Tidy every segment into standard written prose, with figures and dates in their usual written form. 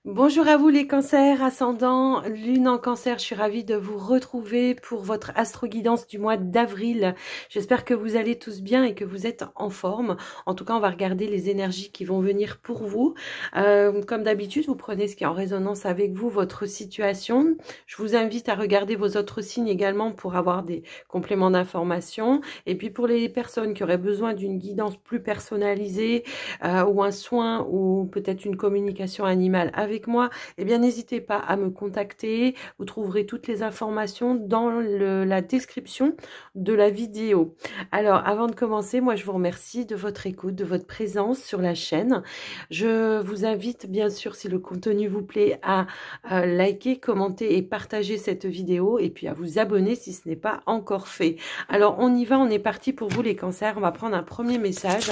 Bonjour à vous les cancers, ascendant, lune en cancer, je suis ravie de vous retrouver pour votre astro-guidance du mois d'avril. J'espère que vous allez tous bien et que vous êtes en forme. En tout cas, on va regarder les énergies qui vont venir pour vous. Comme d'habitude, vous prenez ce qui est en résonance avec vous, votre situation. Je vous invite à regarder vos autres signes également pour avoir des compléments d'information. Et puis pour les personnes qui auraient besoin d'une guidance plus personnalisée ou un soin ou peut-être une communication animale avec moi, eh bien n'hésitez pas à me contacter. Vous trouverez toutes les informations dans la description de la vidéo. Alors avant de commencer, moi je vous remercie de votre écoute, de votre présence sur la chaîne. Je vous invite bien sûr, si le contenu vous plaît, à liker, commenter et partager cette vidéo et puis à vous abonner si ce n'est pas encore fait. Alors on y va, on est parti pour vous les cancers. On va prendre un premier message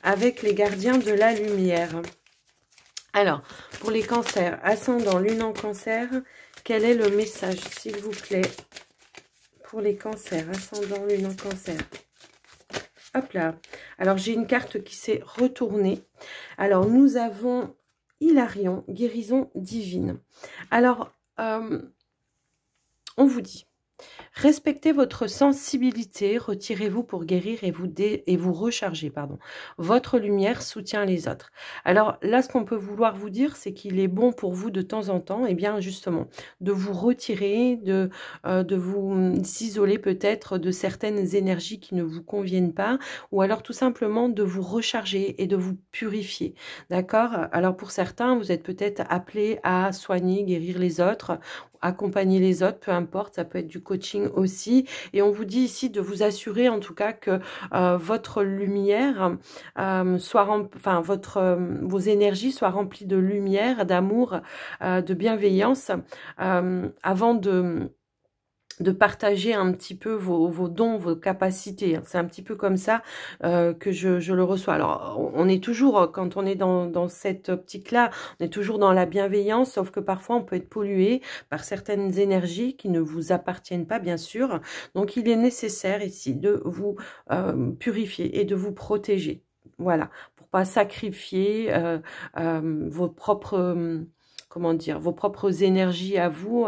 avec les gardiens de la lumière. Alors, pour les cancers, ascendant, lune en cancer, quel est le message, s'il vous plaît, pour les cancers, ascendant, lune en cancer? Hop là. Alors, j'ai une carte qui s'est retournée. Alors, nous avons Hilarion, guérison divine. Alors, on vous dit, respectez votre sensibilité, retirez-vous pour guérir et vous recharger. Pardon. Votre lumière soutient les autres. Alors là, ce qu'on peut vouloir vous dire, c'est qu'il est bon pour vous de temps en temps, et bien justement, de vous retirer, de vous isoler peut-être de certaines énergies qui ne vous conviennent pas, ou alors tout simplement de vous recharger et de vous purifier. D'accord? Alors pour certains, vous êtes peut-être appelés à soigner, guérir les autres, accompagner les autres, peu importe, ça peut être du coaching aussi. Et on vous dit ici de vous assurer en tout cas que votre lumière vos énergies soient remplies de lumière, d'amour, de bienveillance avant de partager un petit peu vos dons, vos capacités. C'est un petit peu comme ça que je le reçois. Alors, on est toujours, quand on est dans cette optique-là, on est toujours dans la bienveillance, sauf que parfois on peut être pollué par certaines énergies qui ne vous appartiennent pas, bien sûr. Donc, il est nécessaire ici de vous purifier et de vous protéger. Voilà, pour pas sacrifier vos propres... comment dire, vos propres énergies à vous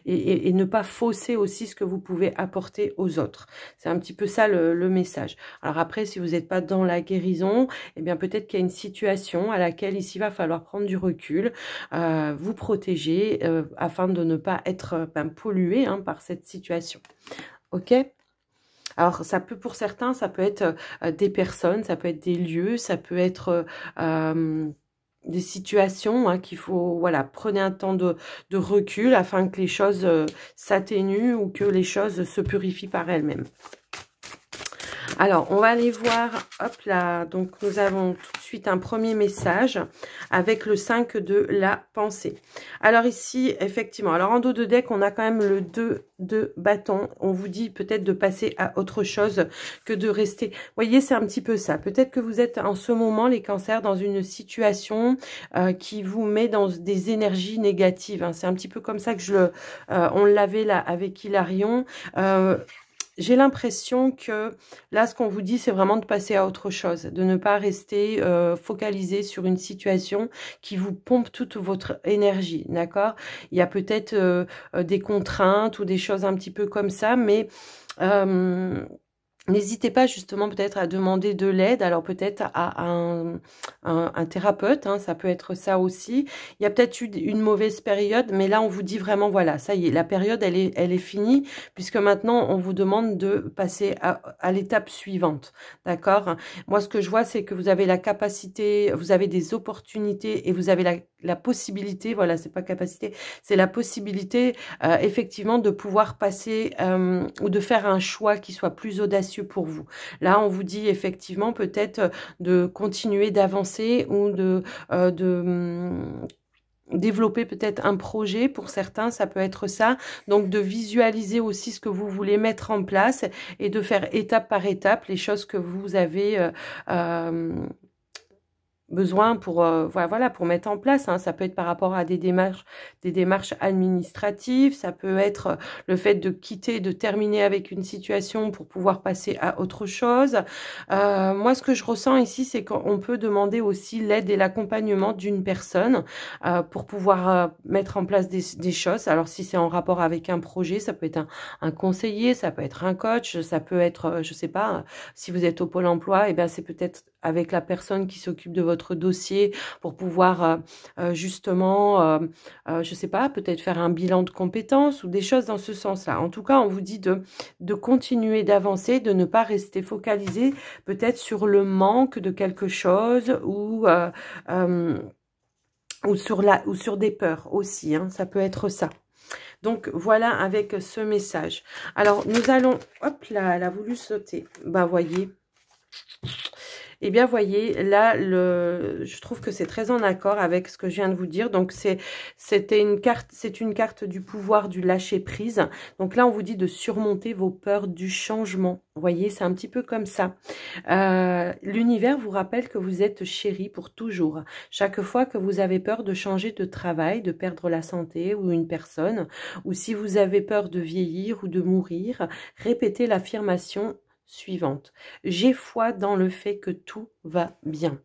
et ne pas fausser aussi ce que vous pouvez apporter aux autres. C'est un petit peu ça le message. Alors après, si vous n'êtes pas dans la guérison, eh bien peut-être qu'il y a une situation à laquelle ici va falloir prendre du recul, vous protéger afin de ne pas être pollué par cette situation. Ok ? Alors, ça peut, pour certains, ça peut être des personnes, ça peut être des lieux, ça peut être des situations qu'il faut, voilà, prenez un temps de recul afin que les choses s'atténuent ou que les choses se purifient par elles-mêmes. Alors, on va aller voir, hop là, donc nous avons tout de suite un premier message avec le 5 de la pensée. Alors ici, effectivement, alors en dos de deck, on a quand même le 2 de bâton. On vous dit peut-être de passer à autre chose que de rester. Vous voyez, c'est un petit peu ça. Peut-être que vous êtes en ce moment, les cancers, dans une situation qui vous met dans des énergies négatives. C'est un petit peu comme ça que on l'avait là avec Hilarion. J'ai l'impression que là, ce qu'on vous dit, c'est vraiment de passer à autre chose, de ne pas rester focalisé sur une situation qui vous pompe toute votre énergie, d'accord? Il y a peut-être des contraintes ou des choses un petit peu comme ça, mais... n'hésitez pas justement peut-être à demander de l'aide, alors peut-être à un thérapeute, ça peut être ça aussi. Il y a peut-être eu une mauvaise période, mais là on vous dit vraiment, voilà, ça y est, la période elle est finie, puisque maintenant on vous demande de passer à l'étape suivante, d'accord? Moi ce que je vois c'est que vous avez la capacité, vous avez des opportunités et vous avez la possibilité, voilà, c'est pas capacité, c'est la possibilité effectivement de pouvoir passer ou de faire un choix qui soit plus audacieux pour vous. Là, on vous dit effectivement peut-être de continuer d'avancer ou de développer peut-être un projet. Pour certains, ça peut être ça. Donc, de visualiser aussi ce que vous voulez mettre en place et de faire étape par étape les choses que vous avez besoin pour voilà, pour mettre en place, hein. Ça peut être par rapport à des démarches administratives, ça peut être le fait de quitter, de terminer avec une situation pour pouvoir passer à autre chose. Moi, ce que je ressens ici, c'est qu'on peut demander aussi l'aide et l'accompagnement d'une personne pour pouvoir mettre en place des choses. Alors, si c'est en rapport avec un projet, ça peut être un conseiller, ça peut être un coach, ça peut être, je sais pas, si vous êtes au Pôle emploi, et bien c'est peut-être avec la personne qui s'occupe de votre dossier pour pouvoir justement, je sais pas, peut-être faire un bilan de compétences ou des choses dans ce sens-là. En tout cas, on vous dit de continuer d'avancer, de ne pas rester focalisé peut-être sur le manque de quelque chose ou sur des peurs aussi, hein, ça peut être ça. Donc, voilà avec ce message. Alors, nous allons... Hop là, elle a voulu sauter. Bah, voyez. Eh bien, voyez, là, je trouve que c'est très en accord avec ce que je viens de vous dire. Donc, c'est une carte du pouvoir, du lâcher-prise. Donc là, on vous dit de surmonter vos peurs du changement. Vous voyez, c'est un petit peu comme ça. L'univers vous rappelle que vous êtes chéri pour toujours. Chaque fois que vous avez peur de changer de travail, de perdre la santé ou une personne, ou si vous avez peur de vieillir ou de mourir, répétez l'affirmation suivante. J'ai foi dans le fait que tout va bien.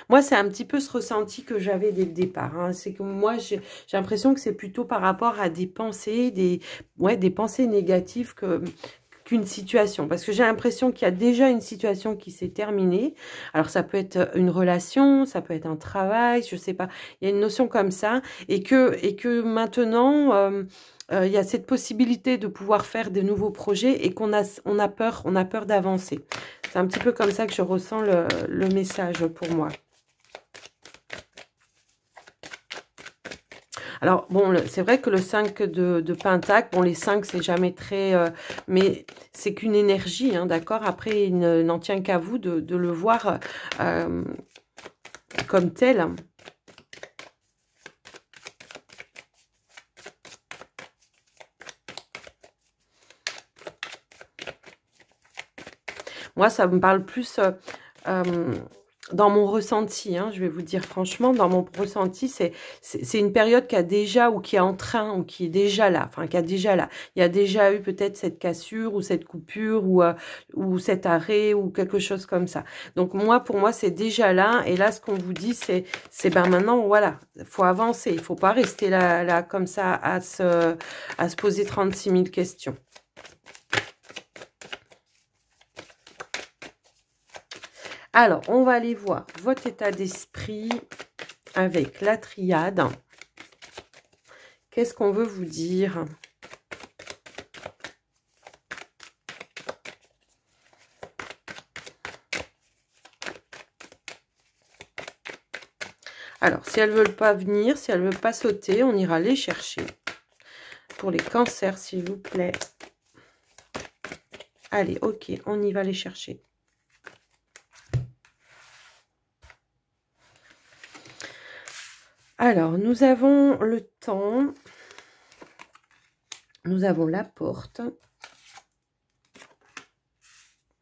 Moi, c'est un petit peu ce ressenti que j'avais dès le départ, hein. C'est que moi, j'ai l'impression que c'est plutôt par rapport à des pensées, des pensées négatives qu'une situation. Parce que j'ai l'impression qu'il y a déjà une situation qui s'est terminée. Alors, ça peut être une relation, ça peut être un travail, je sais pas. Il y a une notion comme ça. Et que maintenant... il y a cette possibilité de pouvoir faire des nouveaux projets et on a peur d'avancer. C'est un petit peu comme ça que je ressens le message pour moi. Alors, bon, c'est vrai que le 5 de Pentacle, bon, les 5, c'est jamais très... mais c'est qu'une énergie, hein, d'accord? Après, il n'en tient qu'à vous de le voir comme tel. Moi, ça me parle plus dans mon ressenti, hein, je vais vous dire franchement, dans mon ressenti, c'est une période qui a déjà, ou qui est en train, ou qui est déjà là, enfin, qui a déjà là. Il y a déjà eu peut-être cette cassure, ou cette coupure, ou cet arrêt, ou quelque chose comme ça. Donc, moi, pour moi, c'est déjà là, et là, ce qu'on vous dit, c'est ben maintenant, voilà, il faut avancer, il faut pas rester là comme ça, à se poser 36 000 questions. Alors, on va aller voir votre état d'esprit avec la triade. Qu'est-ce qu'on veut vous dire? Alors, si elles ne veulent pas venir, si elles ne veulent pas sauter, on ira les chercher. Pour les cancers, s'il vous plaît. Allez, ok, on y va les chercher. Alors, nous avons le temps. Nous avons la porte.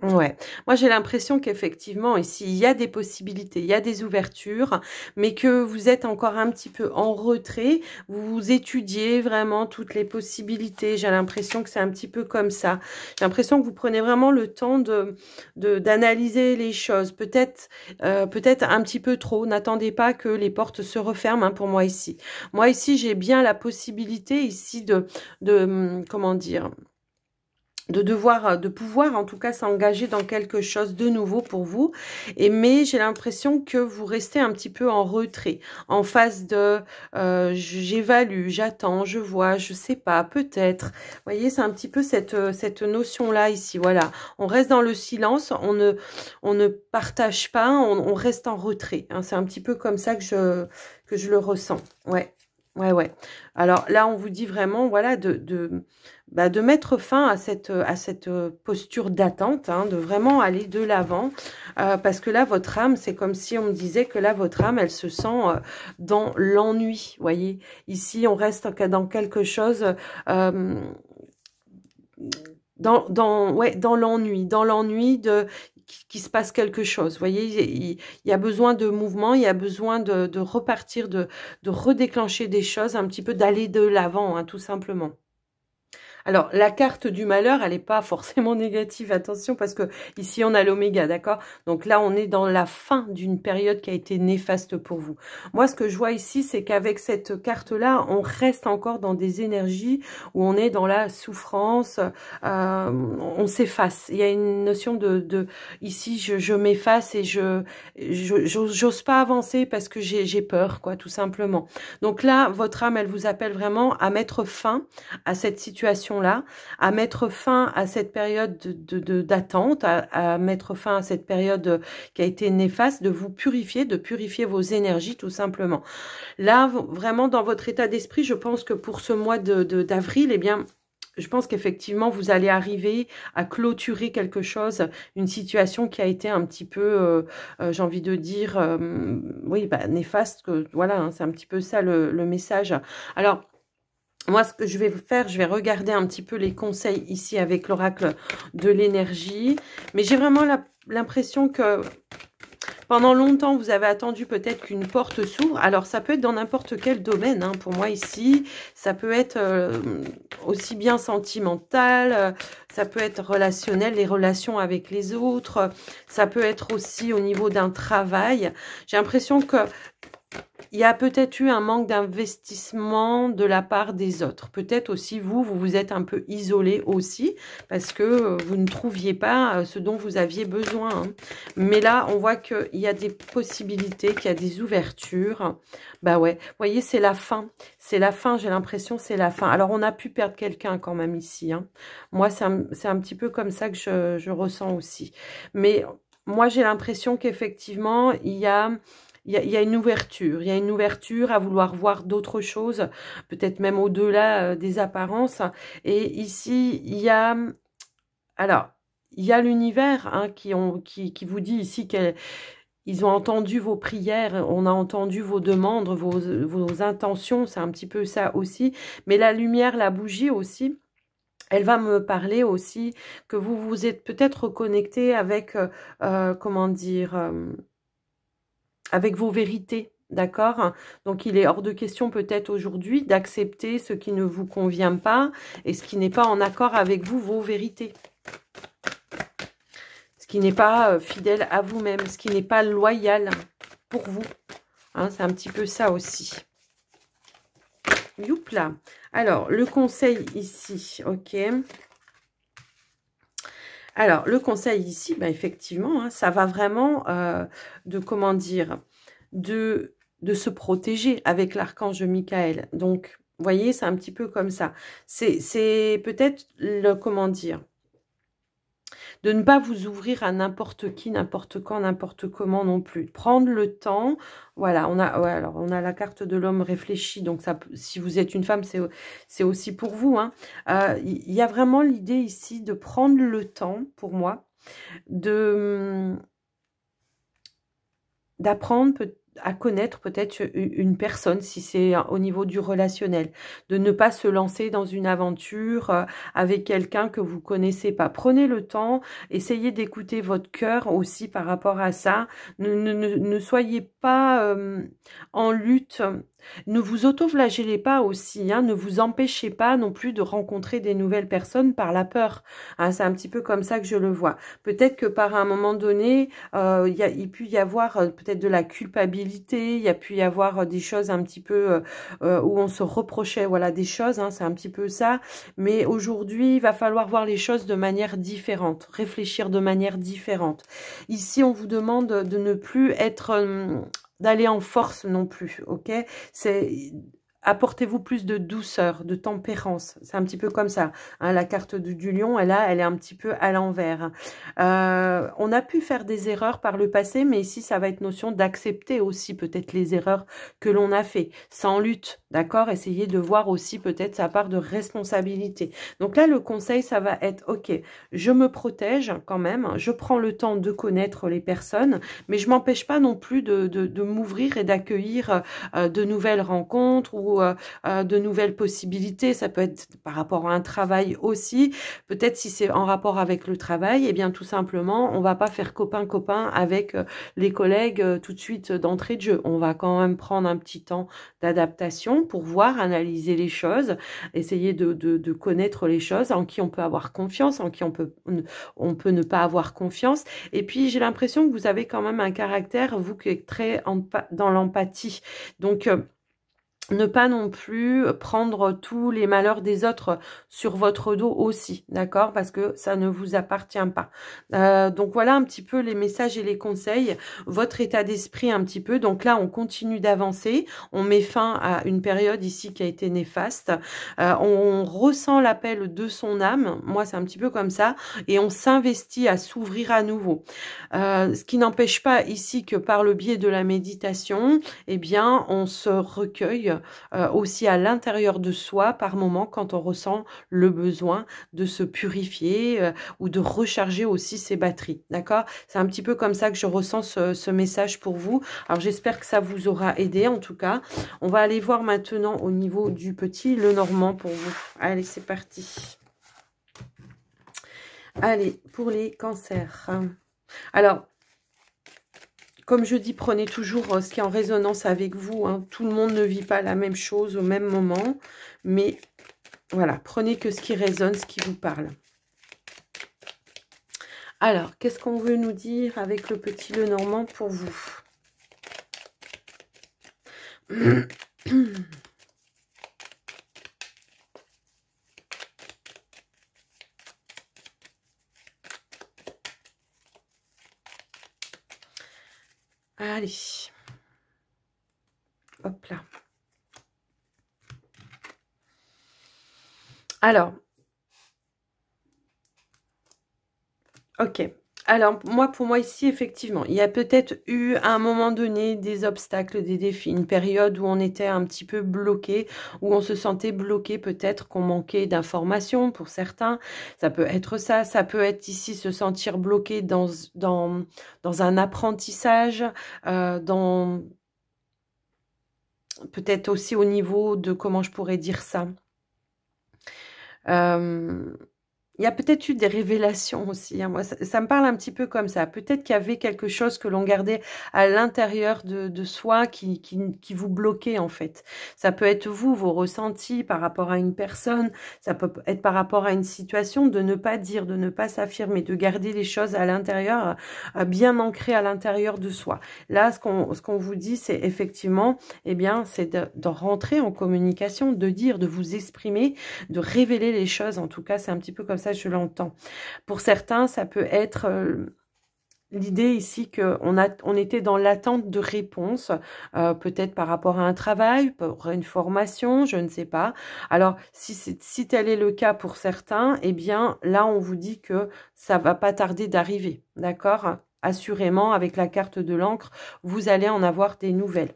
Ouais, moi j'ai l'impression qu'effectivement ici il y a des possibilités, il y a des ouvertures, mais que vous êtes encore un petit peu en retrait, vous étudiez vraiment toutes les possibilités. J'ai l'impression que c'est un petit peu comme ça. J'ai l'impression que vous prenez vraiment le temps d'analyser les choses, peut-être un petit peu trop. N'attendez pas que les portes se referment, hein, pour moi ici. Moi ici j'ai bien la possibilité ici comment dire, de pouvoir en tout cas s'engager dans quelque chose de nouveau pour vous, mais j'ai l'impression que vous restez un petit peu en retrait, en phase de j'évalue, j'attends, je vois, je sais pas, peut-être. Vous voyez, c'est un petit peu cette notion-là ici, voilà. On reste dans le silence, on ne partage pas, on reste en retrait, hein. C'est un petit peu comme ça que je le ressens, ouais. Ouais. Alors là, on vous dit vraiment, voilà, de mettre fin à cette posture d'attente, hein, de vraiment aller de l'avant, parce que là, votre âme, c'est comme si on me disait que là, votre âme, elle se sent dans l'ennui, voyez. Ici, on reste dans quelque chose... dans l'ennui, qu'il se passe quelque chose. Vous voyez, il y a besoin de mouvement, il y a besoin de repartir, de redéclencher des choses, un petit peu d'aller de l'avant, hein, tout simplement. Alors, la carte du malheur, elle n'est pas forcément négative, attention, parce que ici, on a l'oméga, d'accord? Donc là, on est dans la fin d'une période qui a été néfaste pour vous. Moi, ce que je vois ici, c'est qu'avec cette carte-là, on reste encore dans des énergies où on est dans la souffrance, on s'efface. Il y a une notion ici, je m'efface et j'ose pas avancer parce que j'ai peur, quoi, tout simplement. Donc là, votre âme, elle vous appelle vraiment à mettre fin à cette situation-là, à mettre fin à cette période d'attente, à mettre fin à cette période qui a été néfaste, de vous purifier, de purifier vos énergies tout simplement. Là, vraiment dans votre état d'esprit, je pense que pour ce mois d'avril, eh bien, je pense qu'effectivement, vous allez arriver à clôturer quelque chose, une situation qui a été un petit peu, j'ai envie de dire, oui, bah, néfaste. Voilà, hein, c'est un petit peu ça le message. Alors, moi, ce que je vais faire, je vais regarder un petit peu les conseils ici avec l'oracle de l'énergie. Mais j'ai vraiment l'impression que pendant longtemps, vous avez attendu peut-être qu'une porte s'ouvre. Alors, ça peut être dans n'importe quel domaine. Hein, pour moi, ici, ça peut être aussi bien sentimental, ça peut être relationnel, les relations avec les autres. Ça peut être aussi au niveau d'un travail. J'ai l'impression que il y a peut-être eu un manque d'investissement de la part des autres. Peut-être aussi vous vous êtes un peu isolé aussi parce que vous ne trouviez pas ce dont vous aviez besoin. Hein. Mais là, on voit qu'il y a des possibilités, qu'il y a des ouvertures. Bah ouais, vous voyez, c'est la fin. C'est la fin, j'ai l'impression, c'est la fin. Alors, on a pu perdre quelqu'un quand même ici. Hein. Moi, c'est un petit peu comme ça que je ressens aussi. Mais moi, j'ai l'impression qu'effectivement, il y a une ouverture, il y a une ouverture à vouloir voir d'autres choses, peut-être même au-delà des apparences. Et ici, il y a, alors, il y a l'univers hein, qui vous dit ici qu'ils ont entendu vos prières, on a entendu vos demandes, vos intentions, c'est un petit peu ça aussi. Mais la lumière, la bougie aussi, elle va me parler aussi que vous vous êtes peut-être reconnecté avec, comment dire... avec vos vérités, d'accord? Donc, il est hors de question peut-être aujourd'hui d'accepter ce qui ne vous convient pas et ce qui n'est pas en accord avec vous, vos vérités. Ce qui n'est pas fidèle à vous-même, ce qui n'est pas loyal pour vous. Hein, c'est un petit peu ça aussi. Youpla. Alors, le conseil ici, ok. Alors, le conseil ici, bah, effectivement, hein, ça va vraiment de, comment dire, de se protéger avec l'archange Michael. Donc, vous voyez, c'est un petit peu comme ça. C'est peut-être, comment dire, de ne pas vous ouvrir à n'importe qui, n'importe quand, n'importe comment non plus. Prendre le temps, voilà, on a, ouais, alors on a la carte de l'homme réfléchi, donc ça, si vous êtes une femme, c'est aussi pour vous. Hein. Il y a vraiment l'idée ici de prendre le temps, pour moi, d'apprendre à connaître peut-être une personne, si c'est au niveau du relationnel, de ne pas se lancer dans une aventure avec quelqu'un que vous connaissez pas. Prenez le temps, essayez d'écouter votre cœur aussi par rapport à ça. Ne soyez pas en lutte. Ne vous auto-flagellez pas aussi, hein, ne vous empêchez pas non plus de rencontrer des nouvelles personnes par la peur. Hein, c'est un petit peu comme ça que je le vois. Peut-être que par un moment donné, il peut y avoir peut-être de la culpabilité, il y a pu y avoir des choses un petit peu où on se reprochait, voilà, des choses, hein, c'est un petit peu ça. Mais aujourd'hui, il va falloir voir les choses de manière différente, réfléchir de manière différente. Ici, on vous demande de ne plus être... d'aller en force non plus, ok? C'est apportez-vous plus de douceur, de tempérance. C'est un petit peu comme ça. Hein, la carte du lion, elle est un petit peu à l'envers. On a pu faire des erreurs par le passé, mais ici, ça va être notion d'accepter aussi peut-être les erreurs que l'on a fait, sans lutte. D'accord? Essayez de voir aussi peut-être sa part de responsabilité. Donc là, le conseil, ça va être, ok, je me protège quand même, je prends le temps de connaître les personnes, mais je m'empêche pas non plus de m'ouvrir et d'accueillir de nouvelles rencontres ou de nouvelles possibilités. Ça peut être par rapport à un travail aussi. Peut-être si c'est en rapport avec le travail, eh bien tout simplement, on va pas faire copain-copain avec les collègues tout de suite d'entrée de jeu. On va quand même prendre un petit temps d'adaptation pour voir, analyser les choses, essayer de connaître les choses, en qui on peut avoir confiance, en qui on peut ne pas avoir confiance. Et puis, j'ai l'impression que vous avez quand même un caractère, vous, qui est très dans l'empathie. Donc, ne pas non plus prendre tous les malheurs des autres sur votre dos aussi, d'accord? Parce que ça ne vous appartient pas. Donc voilà un petit peu les messages et les conseils, votre état d'esprit un petit peu. Donc là, on continue d'avancer, on met fin à une période ici qui a été néfaste, on ressent l'appel de son âme, moi c'est un petit peu comme ça, et on s'investit à s'ouvrir à nouveau. Ce qui n'empêche pas ici que par le biais de la méditation, eh bien, on se recueille aussi à l'intérieur de soi par moment quand on ressent le besoin de se purifier ou de recharger aussi ses batteries. D'accord? C'est un petit peu comme ça que je ressens ce message pour vous. Alors, j'espère que ça vous aura aidé en tout cas. On va aller voir maintenant au niveau du petit Lenormand pour vous. Allez, c'est parti. Allez, pour les cancers. Alors, comme je dis, prenez toujours ce qui est en résonance avec vous. Hein. Tout le monde ne vit pas la même chose au même moment. Mais voilà, prenez que ce qui résonne, ce qui vous parle. Alors, qu'est-ce qu'on veut nous dire avec le petit Lenormand pour vous? Allez. Hop là. Alors. Ok. Alors, pour moi ici, effectivement, il y a peut-être eu à un moment donné des obstacles, des défis, une période où on était un petit peu bloqué, où on se sentait bloqué, peut-être qu'on manquait d'informations pour certains. Ça peut être ça, ça peut être ici se sentir bloqué dans un apprentissage, dans peut-être aussi au niveau de, comment je pourrais dire ça, il y a peut-être eu des révélations aussi. Hein. Moi, ça me parle un petit peu comme ça. Peut-être qu'il y avait quelque chose que l'on gardait à l'intérieur de soi qui vous bloquait, en fait. Ça peut être vous, vos ressentis par rapport à une personne. Ça peut être par rapport à une situation, de ne pas dire, de ne pas s'affirmer, de garder les choses à l'intérieur, bien ancrées à l'intérieur de soi. Là, ce qu'on vous dit, c'est effectivement, eh bien, c'est de rentrer en communication, de dire, de vous exprimer, de révéler les choses. En tout cas, c'est un petit peu comme ça que je l'entends. Pour certains, ça peut être l'idée ici qu'on était dans l'attente de réponses, peut-être par rapport à un travail, pour une formation, je ne sais pas. Alors, si tel est le cas pour certains, eh bien, là, on vous dit que ça va pas tarder d'arriver, d'accord? Assurément, avec la carte de l'encre, vous allez en avoir des nouvelles.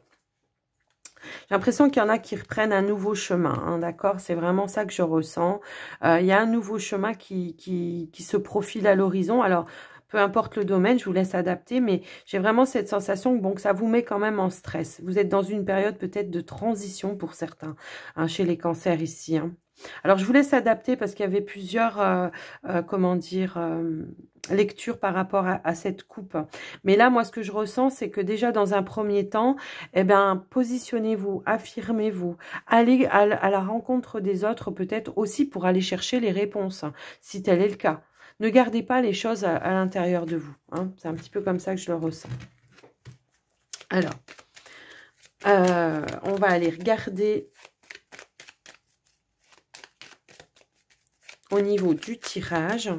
J'ai l'impression qu'il y en a qui reprennent un nouveau chemin, hein, d'accord? C'est vraiment ça que je ressens. Il y a un nouveau chemin qui se profile à l'horizon. Alors, peu importe le domaine, je vous laisse adapter, mais j'ai vraiment cette sensation que, bon, que ça vous met quand même en stress. Vous êtes dans une période peut-être de transition pour certains, hein, chez les cancers ici, hein. Alors, je vous laisse adapter parce qu'il y avait plusieurs, comment dire, lectures par rapport à cette coupe. Mais là, moi, ce que je ressens, c'est que déjà, dans un premier temps, eh bien, positionnez-vous, affirmez-vous, allez à la rencontre des autres, peut-être aussi pour aller chercher les réponses, hein, si tel est le cas. Ne gardez pas les choses à l'intérieur de vous. Hein. C'est un petit peu comme ça que je le ressens. Alors, on va aller regarder au niveau du tirage.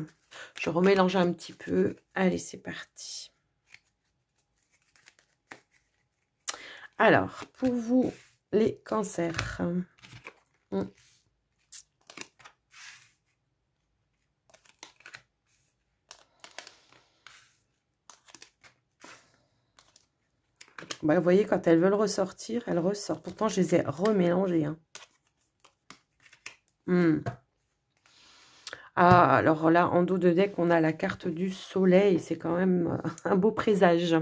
Je remélange un petit peu. Allez, c'est parti. Alors, pour vous, les cancers. Bah, vous voyez, quand elles veulent ressortir, elles ressortent. Pourtant, je les ai remélangées. Hein. Ah, alors là, en dos de deck, on a la carte du soleil. C'est quand même un beau présage.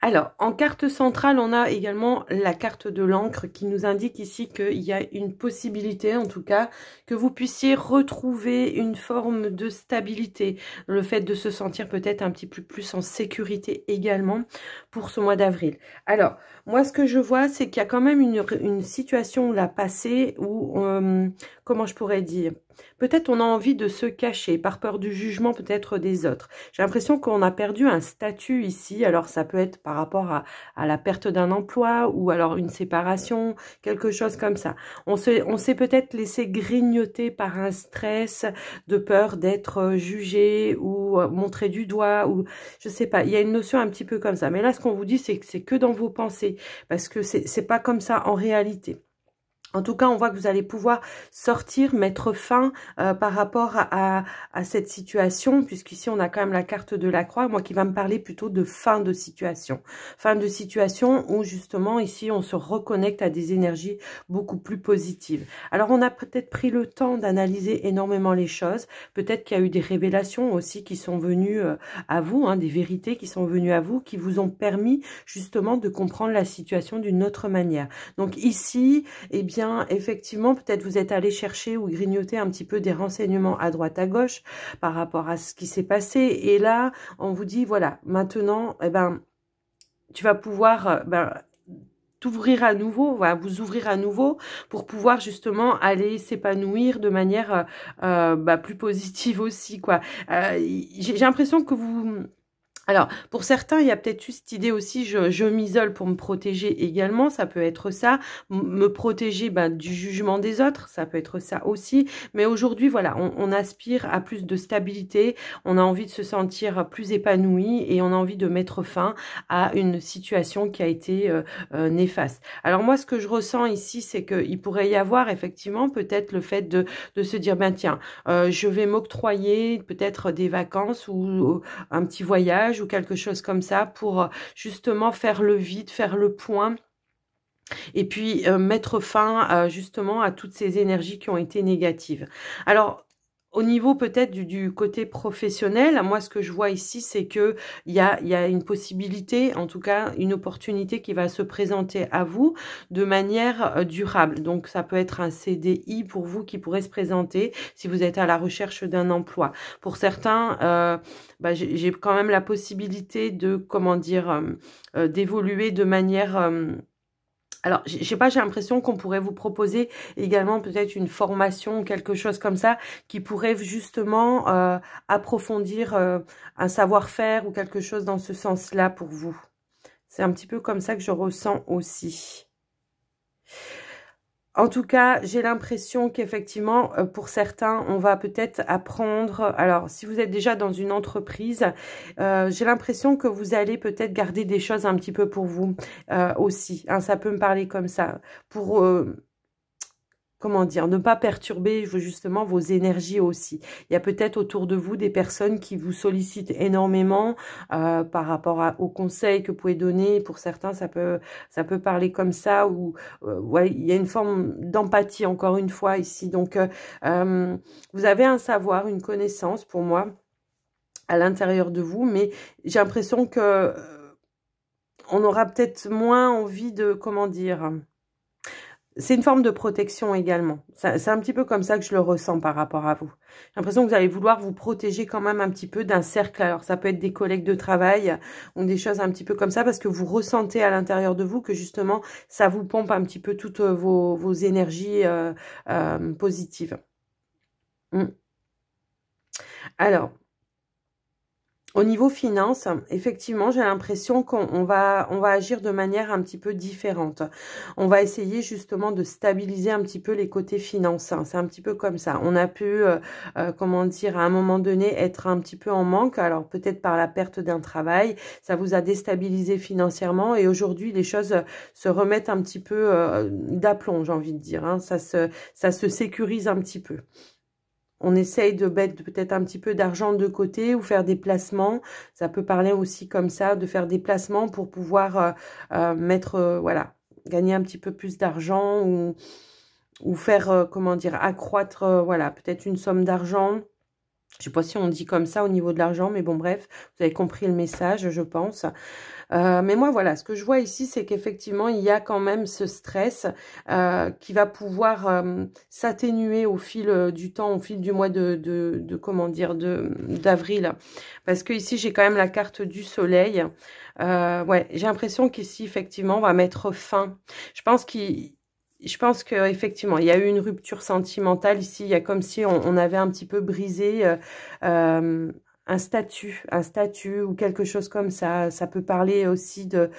Alors, en carte centrale, on a également la carte de l'encre qui nous indique ici qu'il y a une possibilité, en tout cas, que vous puissiez retrouver une forme de stabilité. Le fait de se sentir peut-être un petit peu plus en sécurité également pour ce mois d'avril. Alors, moi, ce que je vois, c'est qu'il y a quand même une situation là passée où, comment je pourrais dire, peut-être on a envie de se cacher par peur du jugement peut-être des autres. J'ai l'impression qu'on a perdu un statut ici. Alors ça peut être par rapport à la perte d'un emploi ou alors une séparation, quelque chose comme ça. On s'est peut-être laissé grignoter par un stress de peur d'être jugé ou montré du doigt ou je sais pas. Il y a une notion un petit peu comme ça. Mais là ce qu'on vous dit c'est que c'est que dans vos pensées parce que c'est pas comme ça en réalité. En tout cas, on voit que vous allez pouvoir sortir, mettre fin par rapport à cette situation, puisqu'ici, on a quand même la carte de la croix, moi qui va me parler plutôt de fin de situation. Fin de situation où, justement, ici, on se reconnecte à des énergies beaucoup plus positives. Alors, on a peut-être pris le temps d'analyser énormément les choses. Peut-être qu'il y a eu des révélations aussi qui sont venues à vous, hein, des vérités qui sont venues à vous, qui vous ont permis, justement, de comprendre la situation d'une autre manière. Donc, ici, eh bien, effectivement, peut-être vous êtes allé chercher ou grignoter un petit peu des renseignements à droite à gauche par rapport à ce qui s'est passé. Et là, on vous dit, voilà, maintenant, eh ben, tu vas pouvoir t'ouvrir à nouveau, voilà, vous ouvrir à nouveau pour pouvoir justement aller s'épanouir de manière plus positive aussi, quoi. J'ai l'impression que vous... Alors, pour certains, il y a peut-être eu cette idée aussi, je m'isole pour me protéger également, ça peut être ça, me protéger du jugement des autres, ça peut être ça aussi, mais aujourd'hui, voilà, on aspire à plus de stabilité, on a envie de se sentir plus épanoui et on a envie de mettre fin à une situation qui a été néfaste. Alors moi, ce que je ressens ici, c'est qu'il pourrait y avoir effectivement peut-être le fait de se dire, ben tiens, je vais m'octroyer peut-être des vacances ou un petit voyage ou quelque chose comme ça pour justement faire le vide, faire le point et puis mettre fin justement à toutes ces énergies qui ont été négatives. Alors, au niveau peut-être du côté professionnel, moi ce que je vois ici, c'est que il y a une possibilité, en tout cas une opportunité qui va se présenter à vous de manière durable. Donc ça peut être un CDI pour vous qui pourrait se présenter si vous êtes à la recherche d'un emploi. Pour certains, j'ai quand même la possibilité de, comment dire, d'évoluer de manière... alors, je sais pas, j'ai l'impression qu'on pourrait vous proposer également peut-être une formation ou quelque chose comme ça qui pourrait justement approfondir un savoir-faire ou quelque chose dans ce sens-là pour vous. C'est un petit peu comme ça que je ressens aussi. En tout cas, j'ai l'impression qu'effectivement, pour certains, on va peut-être apprendre... Alors, si vous êtes déjà dans une entreprise, j'ai l'impression que vous allez peut-être garder des choses un petit peu pour vous aussi. Hein, ça peut me parler comme ça. Pour... comment dire, ne pas perturber justement vos énergies aussi. Il y a peut-être autour de vous des personnes qui vous sollicitent énormément par rapport aux conseils que vous pouvez donner. Pour certains, ça peut parler comme ça. Ou ouais, il y a une forme d'empathie encore une fois ici. Donc, vous avez un savoir, une connaissance pour moi à l'intérieur de vous, mais j'ai l'impression que on aura peut-être moins envie de, comment dire... C'est une forme de protection également. C'est un petit peu comme ça que je le ressens par rapport à vous. J'ai l'impression que vous allez vouloir vous protéger quand même un petit peu d'un cercle. Alors, ça peut être des collègues de travail ou des choses un petit peu comme ça parce que vous ressentez à l'intérieur de vous que justement, ça vous pompe un petit peu toutes vos énergies positives. Alors... Au niveau finance, effectivement, j'ai l'impression qu'on va agir de manière un petit peu différente. On va essayer justement de stabiliser un petit peu les côtés finances. C'est un petit peu comme ça. On a pu, comment dire, à un moment donné, être un petit peu en manque. Alors peut-être par la perte d'un travail, ça vous a déstabilisé financièrement. Et aujourd'hui, les choses se remettent un petit peu d'aplomb, j'ai envie de dire. Hein. Ça se sécurise un petit peu. on essaye de mettre peut-être un petit peu d'argent de côté ou faire des placements. Ça peut parler aussi comme ça, de faire des placements pour pouvoir mettre, voilà, gagner un petit peu plus d'argent ou faire, comment dire, accroître, voilà, peut-être une somme d'argent. Je sais pas si on dit comme ça au niveau de l'argent, mais bon, bref, vous avez compris le message, je pense. Mais moi, voilà, ce que je vois ici, c'est qu'effectivement, il y a quand même ce stress qui va pouvoir s'atténuer au fil du temps, au fil du mois comment dire, d'avril. Parce que ici, j'ai quand même la carte du soleil. Ouais, j'ai l'impression qu'ici, effectivement, on va mettre fin. Je pense qu'effectivement, il y a eu une rupture sentimentale ici. Il y a comme si on avait un petit peu brisé un statut ou quelque chose comme ça. Ça peut parler aussi de...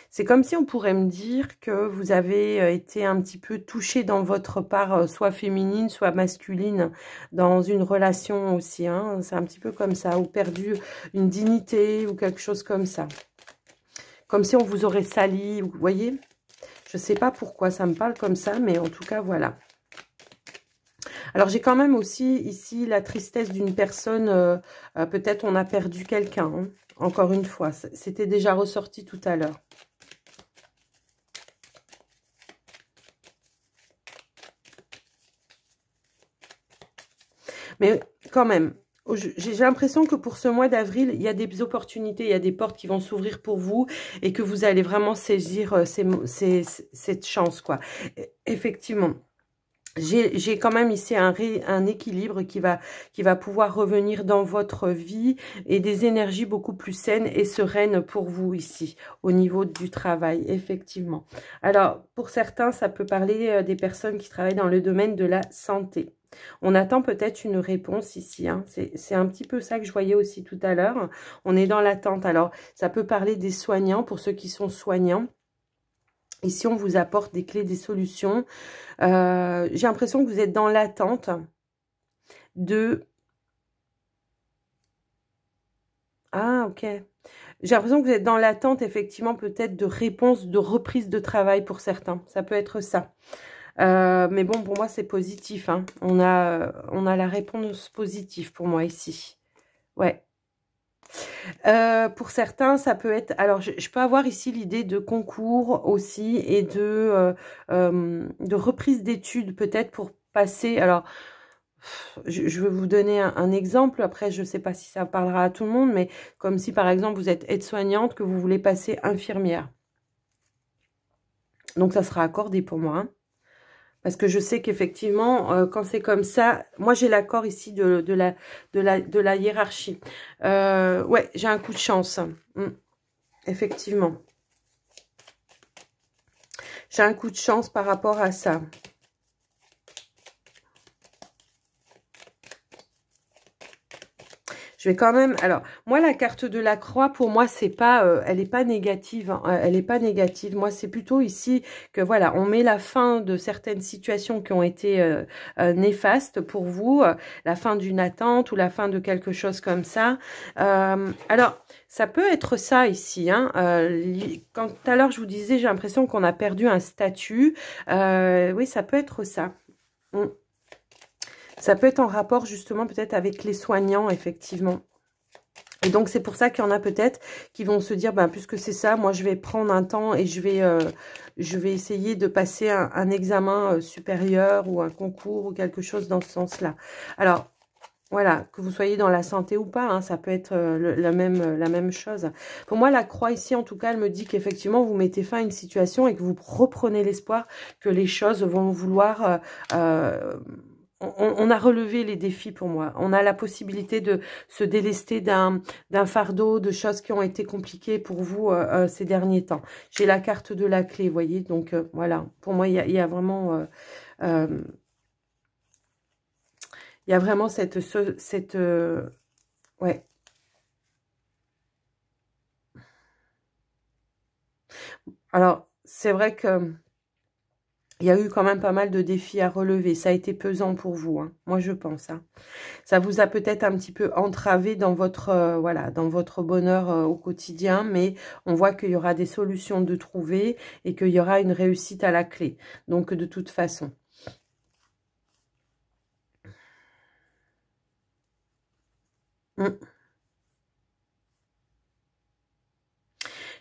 c'est comme si on pourrait me dire que vous avez été un petit peu touché dans votre part, soit féminine, soit masculine, dans une relation aussi. Hein. C'est un petit peu comme ça, ou perdu une dignité ou quelque chose comme ça. Comme si on vous aurait sali, vous voyez ? Je ne sais pas pourquoi ça me parle comme ça, mais en tout cas, voilà. Alors, j'ai quand même aussi ici la tristesse d'une personne. Peut-être on a perdu quelqu'un, hein, encore une fois. C'était déjà ressorti tout à l'heure. Mais quand même, j'ai l'impression que pour ce mois d'avril, il y a des opportunités, il y a des portes qui vont s'ouvrir pour vous et que vous allez vraiment saisir cette chance, quoi. Effectivement. J'ai quand même ici un équilibre qui va pouvoir revenir dans votre vie et des énergies beaucoup plus saines et sereines pour vous ici, au niveau du travail, effectivement. Alors, pour certains, ça peut parler des personnes qui travaillent dans le domaine de la santé. On attend peut-être une réponse ici. Hein. C'est un petit peu ça que je voyais aussi tout à l'heure. On est dans l'attente. Alors, ça peut parler des soignants, pour ceux qui sont soignants. Ici, on vous apporte des clés, des solutions. J'ai l'impression que vous êtes dans l'attente de... Ah, ok. J'ai l'impression que vous êtes dans l'attente, effectivement, peut-être de réponse, de reprise de travail pour certains. Ça peut être ça. Mais bon, pour moi, c'est positif. Hein. On a la réponse positive pour moi ici. Ouais. Pour certains, ça peut être... Alors, je peux avoir ici l'idée de concours aussi et de reprise d'études peut-être pour passer... Alors, je vais vous donner un exemple. Après, je ne sais pas si ça parlera à tout le monde, mais comme si, par exemple, vous êtes aide-soignante, que vous voulez passer infirmière. Donc, ça sera accordé pour moi. Hein. Parce que je sais qu'effectivement, quand c'est comme ça, moi j'ai l'accord ici de la hiérarchie. Ouais, j'ai un coup de chance. Effectivement. J'ai un coup de chance par rapport à ça. Je vais quand même... Alors, moi, la carte de la croix, pour moi, c'est pas, elle n'est pas négative. Hein, elle n'est pas négative. Moi, c'est plutôt ici que, voilà, on met la fin de certaines situations qui ont été néfastes pour vous. La fin d'une attente ou la fin de quelque chose comme ça. Alors, ça peut être ça ici. Hein, quand tout à l'heure, je vous disais, j'ai l'impression qu'on a perdu un statut. Oui, ça peut être ça. Ça peut être en rapport justement peut-être avec les soignants, effectivement. Et donc, c'est pour ça qu'il y en a peut-être qui vont se dire, ben, puisque c'est ça, moi, je vais prendre un temps et je vais essayer de passer un examen supérieur ou un concours ou quelque chose dans ce sens-là. Alors, voilà, que vous soyez dans la santé ou pas, hein, ça peut être la même chose. Pour moi, la croix ici, en tout cas, elle me dit qu'effectivement, vous mettez fin à une situation et que vous reprenez l'espoir que les choses vont vouloir... on a relevé les défis pour moi. On a la possibilité de se délester d'un fardeau, de choses qui ont été compliquées pour vous ces derniers temps. J'ai la carte de la clé, vous voyez. Donc, voilà. Pour moi, il y a vraiment... il y a vraiment cette ouais. Alors, c'est vrai que... Il y a eu quand même pas mal de défis à relever. Ça a été pesant pour vous, hein. Moi, je pense. Hein. Ça vous a peut-être un petit peu entravé dans votre, voilà, dans votre bonheur au quotidien, mais on voit qu'il y aura des solutions de trouver et qu'il y aura une réussite à la clé. Donc, de toute façon. Mm.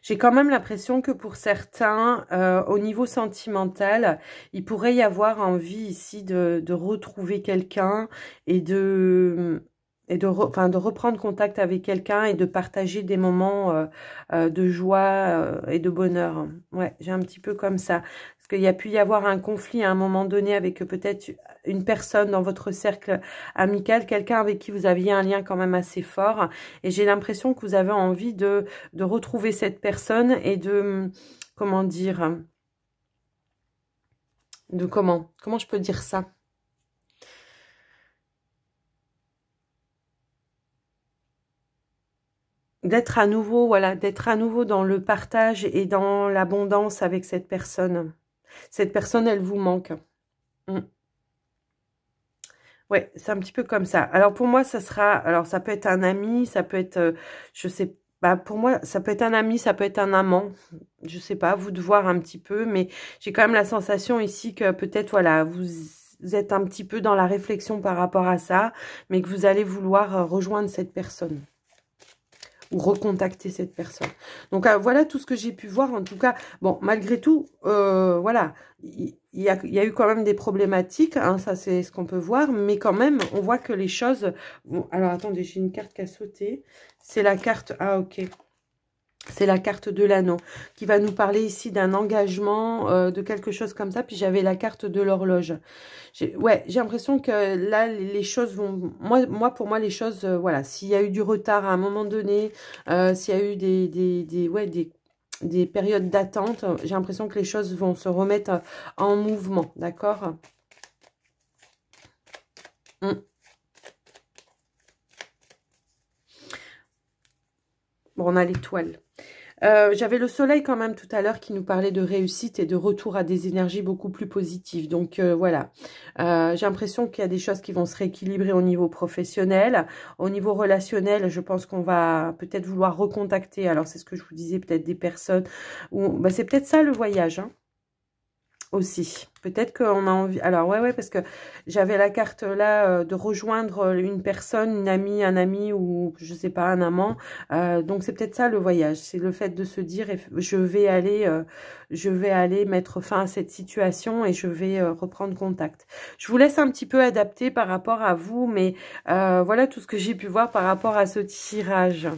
J'ai quand même l'impression que pour certains, au niveau sentimental, il pourrait y avoir envie ici de retrouver quelqu'un et enfin, de reprendre contact avec quelqu'un et de partager des moments de joie et de bonheur. Ouais, j'ai un petit peu comme ça. Parce qu'il y a pu y avoir un conflit à un moment donné avec peut-être une personne dans votre cercle amical, quelqu'un avec qui vous aviez un lien quand même assez fort. Et j'ai l'impression que vous avez envie de retrouver cette personne et de, comment dire, de comment je peux dire ça? D'être à nouveau, voilà, d'être à nouveau dans le partage et dans l'abondance avec cette personne. Cette personne, elle vous manque. Mm. Ouais, c'est un petit peu comme ça. Alors pour moi, ça sera, alors ça peut être un ami, ça peut être, je sais pas, pour moi, ça peut être un ami, ça peut être un amant. Je sais pas, à vous de voir un petit peu, mais j'ai quand même la sensation ici que peut-être, voilà, vous êtes un petit peu dans la réflexion par rapport à ça, mais que vous allez vouloir rejoindre cette personne ou recontacter cette personne. Donc voilà tout ce que j'ai pu voir. En tout cas, bon, malgré tout, voilà, il y a eu quand même des problématiques, hein, ça c'est ce qu'on peut voir, mais quand même, on voit que les choses... Bon, alors attendez, j'ai une carte qui a sauté. C'est la carte... Ah ok. C'est la carte de l'anneau qui va nous parler ici d'un engagement, de quelque chose comme ça. Puis j'avais la carte de l'horloge. Ouais, j'ai l'impression que là, les choses vont... Pour moi, les choses, voilà, s'il y a eu du retard à un moment donné, s'il y a eu des périodes d'attente, j'ai l'impression que les choses vont se remettre en mouvement, d'accord? Mm. Bon, on a l'étoile. J'avais le soleil quand même tout à l'heure qui nous parlait de réussite et de retour à des énergies beaucoup plus positives. Donc voilà, j'ai l'impression qu'il y a des choses qui vont se rééquilibrer au niveau professionnel. Au niveau relationnel, je pense qu'on va peut-être vouloir recontacter. Alors c'est ce que je vous disais, peut-être des personnes. Bah, c'est peut-être ça le voyage, hein, aussi. Peut-être qu'on a envie... Alors, ouais, parce que j'avais la carte là de rejoindre une personne, une amie, un ami ou, je sais pas, un amant. Donc, c'est peut-être ça le voyage. C'est le fait de se dire, je vais aller mettre fin à cette situation et je vais reprendre contact. Je vous laisse un petit peu adapter par rapport à vous, mais voilà tout ce que j'ai pu voir par rapport à ce tirage.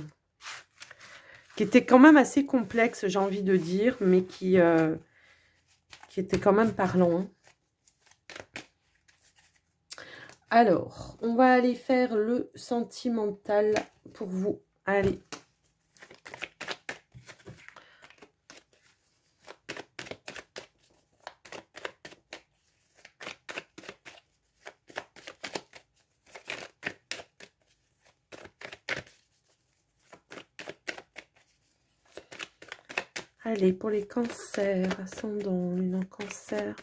Qui était quand même assez complexe, j'ai envie de dire, mais qui était quand même parlant. Hein. Alors, on va aller faire le sentimental pour vous. Allez. Allez, pour les cancers, ascendant, lune en cancer.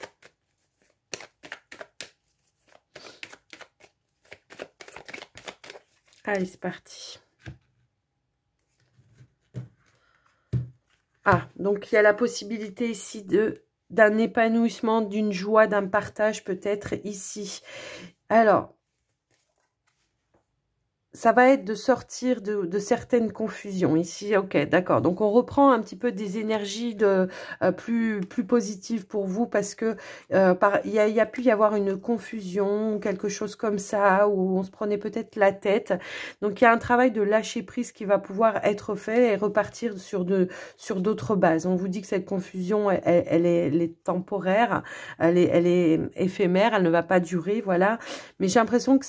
Allez, c'est parti. Ah, donc il y a la possibilité ici d'un épanouissement, d'une joie, d'un partage peut-être ici. Alors, ça va être de sortir de certaines confusions ici. Ok, d'accord. Donc, on reprend un petit peu des énergies plus positives pour vous parce que il y a pu y avoir une confusion, quelque chose comme ça, où on se prenait peut-être la tête. Donc, il y a un travail de lâcher prise qui va pouvoir être fait et repartir sur d'autres bases. On vous dit que cette confusion, elle est temporaire, elle est éphémère, elle ne va pas durer, voilà. Mais j'ai l'impression que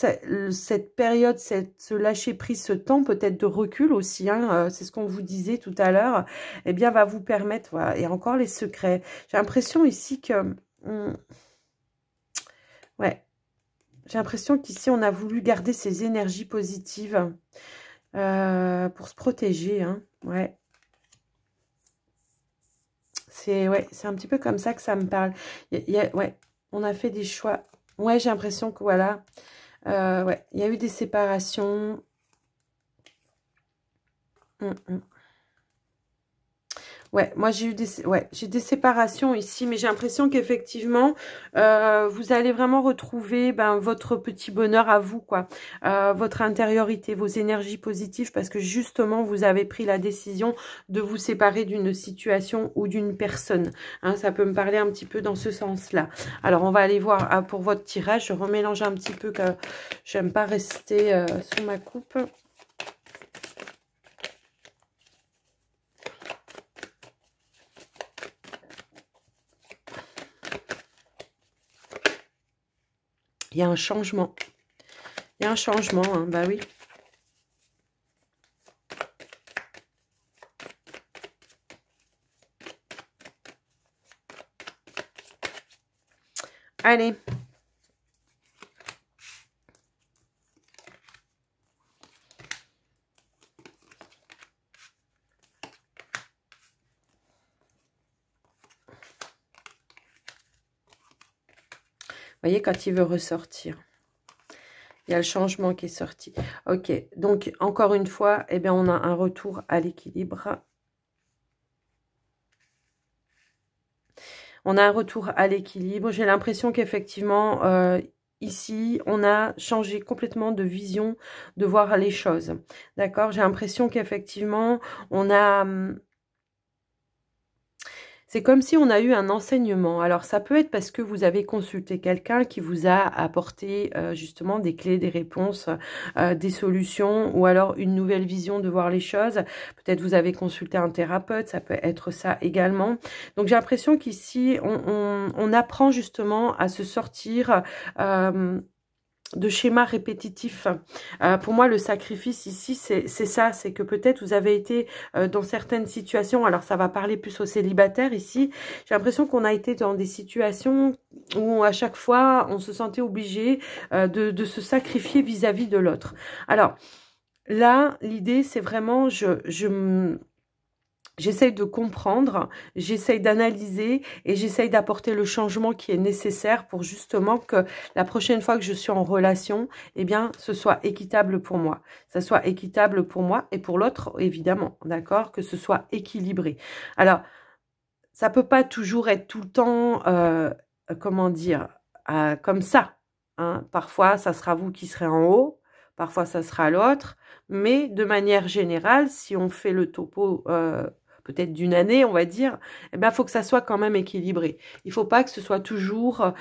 cette période, ce lâcher prise, ce temps peut-être de recul aussi, hein, c'est ce qu'on vous disait tout à l'heure, eh bien, va vous permettre, voilà, et encore les secrets. J'ai l'impression ici que... ouais, j'ai l'impression qu'ici, on a voulu garder ces énergies positives pour se protéger, hein, ouais. C'est un petit peu comme ça que ça me parle. Ouais, on a fait des choix. Ouais, j'ai l'impression que, voilà... ouais, il y a eu des séparations. Ouais, moi j'ai eu j'ai des séparations ici, mais j'ai l'impression qu'effectivement, vous allez vraiment retrouver votre petit bonheur à vous, quoi. Votre intériorité, vos énergies positives, parce que justement, vous avez pris la décision de vous séparer d'une situation ou d'une personne. Hein, ça peut me parler un petit peu dans ce sens-là. Alors, on va aller voir pour votre tirage. Je remélange un petit peu, que j'aime pas rester sous ma coupe. Il y a un changement. Il y a un changement, hein, bah oui. Allez. Vous voyez, quand il veut ressortir. Il y a le changement qui est sorti. Ok, donc encore une fois, eh bien, on a un retour à l'équilibre. On a un retour à l'équilibre. J'ai l'impression qu'effectivement, ici, on a changé complètement de vision de voir les choses. D'accord? J'ai l'impression qu'effectivement, on a... C'est comme si on a eu un enseignement. Alors, ça peut être parce que vous avez consulté quelqu'un qui vous a apporté justement des clés, des réponses, des solutions, ou alors une nouvelle vision de voir les choses. Peut-être vous avez consulté un thérapeute, ça peut être ça également. Donc, j'ai l'impression qu'ici, on apprend justement à se sortir... de schémas répétitifs. Pour moi, le sacrifice ici, c'est ça, c'est que peut-être vous avez été dans certaines situations, alors ça va parler plus aux célibataires ici, j'ai l'impression qu'on a été dans des situations où à chaque fois, on se sentait obligé de se sacrifier vis-à-vis de l'autre. Alors, là, l'idée, c'est vraiment, j'essaye de comprendre, j'essaye d'analyser et j'essaye d'apporter le changement qui est nécessaire pour justement que la prochaine fois que je suis en relation, eh bien, ce soit équitable pour moi. Ça soit équitable pour moi et pour l'autre, évidemment, d'accord? Que ce soit équilibré. Alors, ça peut pas toujours être tout le temps, comment dire, comme ça. Hein. Parfois, ça sera vous qui serez en haut, parfois, ça sera l'autre. Mais de manière générale, si on fait le topo peut-être d'une année, on va dire, eh ben, faut que ça soit quand même équilibré. Il faut pas que ce soit toujours,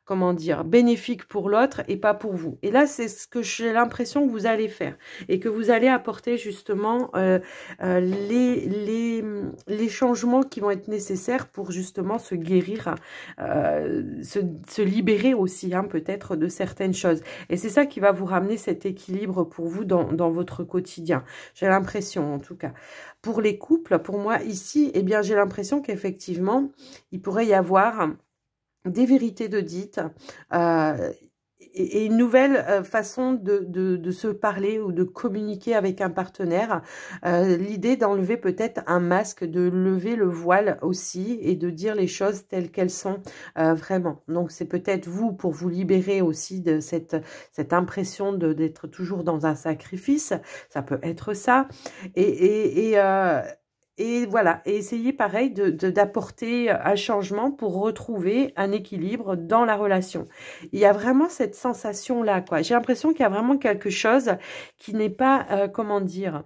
comment dire, bénéfique pour l'autre et pas pour vous. Et là, c'est ce que j'ai l'impression que vous allez faire et que vous allez apporter justement les changements qui vont être nécessaires pour justement se guérir, se libérer aussi, hein, peut-être de certaines choses. Et c'est ça qui va vous ramener cet équilibre pour vous dans votre quotidien. J'ai l'impression, en tout cas. Pour les couples, pour moi, ici, eh bien, j'ai l'impression qu'effectivement, il pourrait y avoir des vérités de dites et une nouvelle façon de se parler ou de communiquer avec un partenaire. L'idée d'enlever peut-être un masque, de lever le voile aussi et de dire les choses telles qu'elles sont vraiment. Donc, c'est peut-être vous pour vous libérer aussi de cette impression d'être toujours dans un sacrifice. Ça peut être ça. Et voilà, et essayer pareil d'apporter un changement pour retrouver un équilibre dans la relation. Il y a vraiment cette sensation-là, quoi. J'ai l'impression qu'il y a vraiment quelque chose qui n'est pas, comment dire...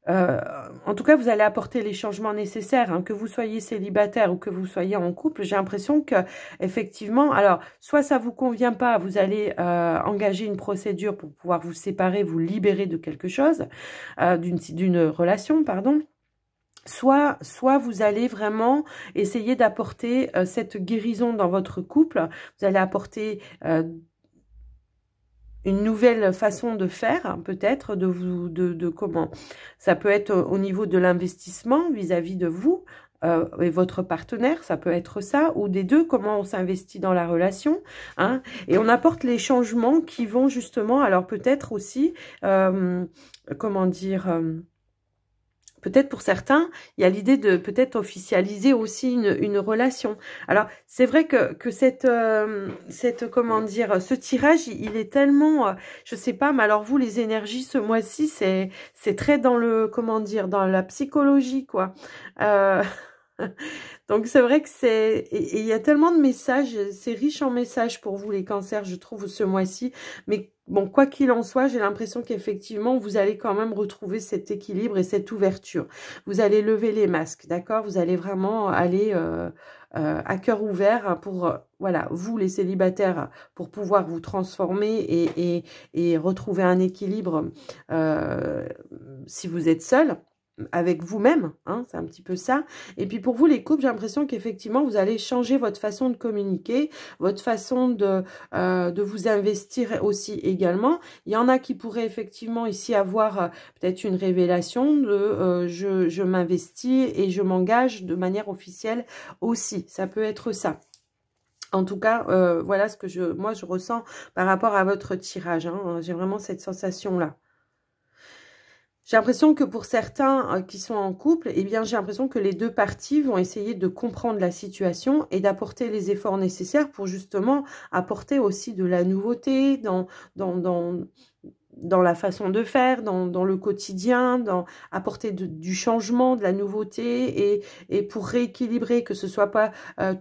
en tout cas, vous allez apporter les changements nécessaires, hein, que vous soyez célibataire ou que vous soyez en couple. J'ai l'impression que, effectivement, alors, soit ça vous convient pas, vous allez engager une procédure pour pouvoir vous séparer, vous libérer de quelque chose, d'une relation, pardon. Soit vous allez vraiment essayer d'apporter cette guérison dans votre couple. Vous allez apporter une nouvelle façon de faire, hein, peut-être, de comment. Ça peut être au niveau de l'investissement vis-à-vis de vous et votre partenaire, ça peut être ça, ou des deux, comment on s'investit dans la relation. Hein, et on apporte les changements qui vont justement, alors peut-être aussi, comment dire... peut-être pour certains, il y a l'idée de peut-être officialiser aussi une relation. Alors, c'est vrai que comment dire, ce tirage, il est tellement, je sais pas, mais alors vous, les énergies, ce mois-ci, c'est très dans le, comment dire, dans la psychologie, quoi. Euh, Donc c'est vrai que et il y a tellement de messages, c'est riche en messages pour vous les cancers, je trouve, ce mois-ci. Mais bon, quoi qu'il en soit, j'ai l'impression qu'effectivement, vous allez quand même retrouver cet équilibre et cette ouverture. Vous allez lever les masques, d'accord? Vous allez vraiment aller à cœur ouvert pour, voilà, vous les célibataires, pour pouvoir vous transformer et retrouver un équilibre si vous êtes seul avec vous-même, hein, c'est un petit peu ça. Et puis pour vous les couples, j'ai l'impression qu'effectivement vous allez changer votre façon de communiquer, votre façon de vous investir aussi également. Il y en a qui pourraient effectivement ici avoir peut-être une révélation de je m'investis et je m'engage de manière officielle aussi. Ça peut être ça. En tout cas, voilà ce que moi je ressens par rapport à votre tirage, hein. J'ai vraiment cette sensation-là. J'ai l'impression que pour certains qui sont en couple, eh bien, j'ai l'impression que les deux parties vont essayer de comprendre la situation et d'apporter les efforts nécessaires pour justement apporter aussi de la nouveauté dans la façon de faire, dans le quotidien, apporter du changement, de la nouveauté et pour rééquilibrer, que ce soit pas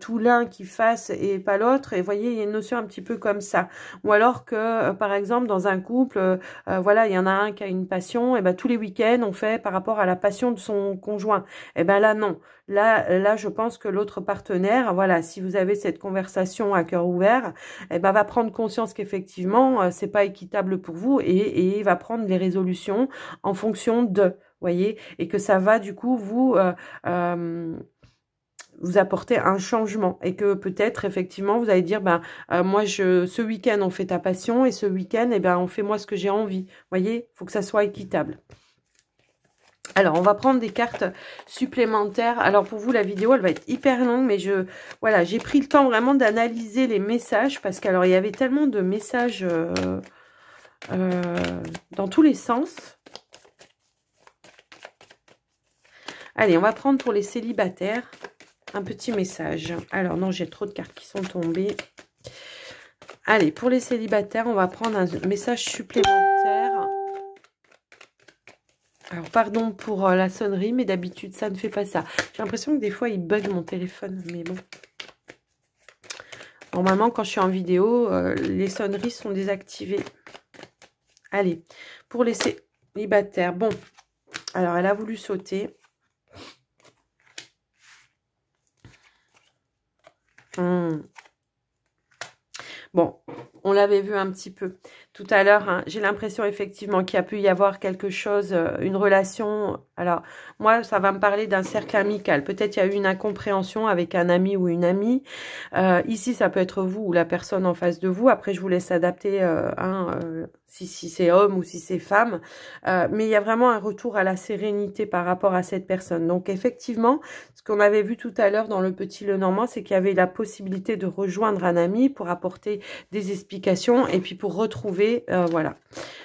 tout l'un qui fasse et pas l'autre. Et vous voyez, il y a une notion un petit peu comme ça. Ou alors que, par exemple, dans un couple, voilà, il y en a un qui a une passion, et ben tous les week-ends, on fait par rapport à la passion de son conjoint. Et ben là, non. Là, je pense que l'autre partenaire, voilà, si vous avez cette conversation à cœur ouvert, eh ben, va prendre conscience qu'effectivement, c'est pas équitable pour vous et va prendre les résolutions en fonction de, voyez, et que ça va du coup vous apporter un changement et que peut-être effectivement vous allez dire ben moi ce week-end on fait ta passion et ce week-end eh ben on fait moi ce que j'ai envie, voyez, faut que ça soit équitable. Alors, on va prendre des cartes supplémentaires. Alors, pour vous, la vidéo, elle va être hyper longue, mais voilà, j'ai pris le temps vraiment d'analyser les messages parce qu'alors, il y avait tellement de messages dans tous les sens. Allez, on va prendre pour les célibataires un petit message. Alors, non, j'ai trop de cartes qui sont tombées. Allez, pour les célibataires, on va prendre un message supplémentaire. Alors, pardon pour la sonnerie, mais d'habitude, ça ne fait pas ça. J'ai l'impression que des fois, il bug mon téléphone, mais bon. Normalement, quand je suis en vidéo, les sonneries sont désactivées. Allez, pour les célibataires. Bon, alors, elle a voulu sauter. Bon, on l'avait vu un petit peu tout à l'heure, hein. J'ai l'impression effectivement qu'il y a pu y avoir quelque chose, une relation. Alors, moi, ça va me parler d'un cercle amical. Peut-être il y a eu une incompréhension avec un ami ou une amie. Ici, ça peut être vous ou la personne en face de vous. Après, je vous laisse adapter si c'est homme ou si c'est femme. Mais il y a vraiment un retour à la sérénité par rapport à cette personne. Donc, effectivement, ce qu'on avait vu tout à l'heure dans le petit Lenormand, c'est qu'il y avait la possibilité de rejoindre un ami pour apporter des explications et puis pour retrouver, voilà,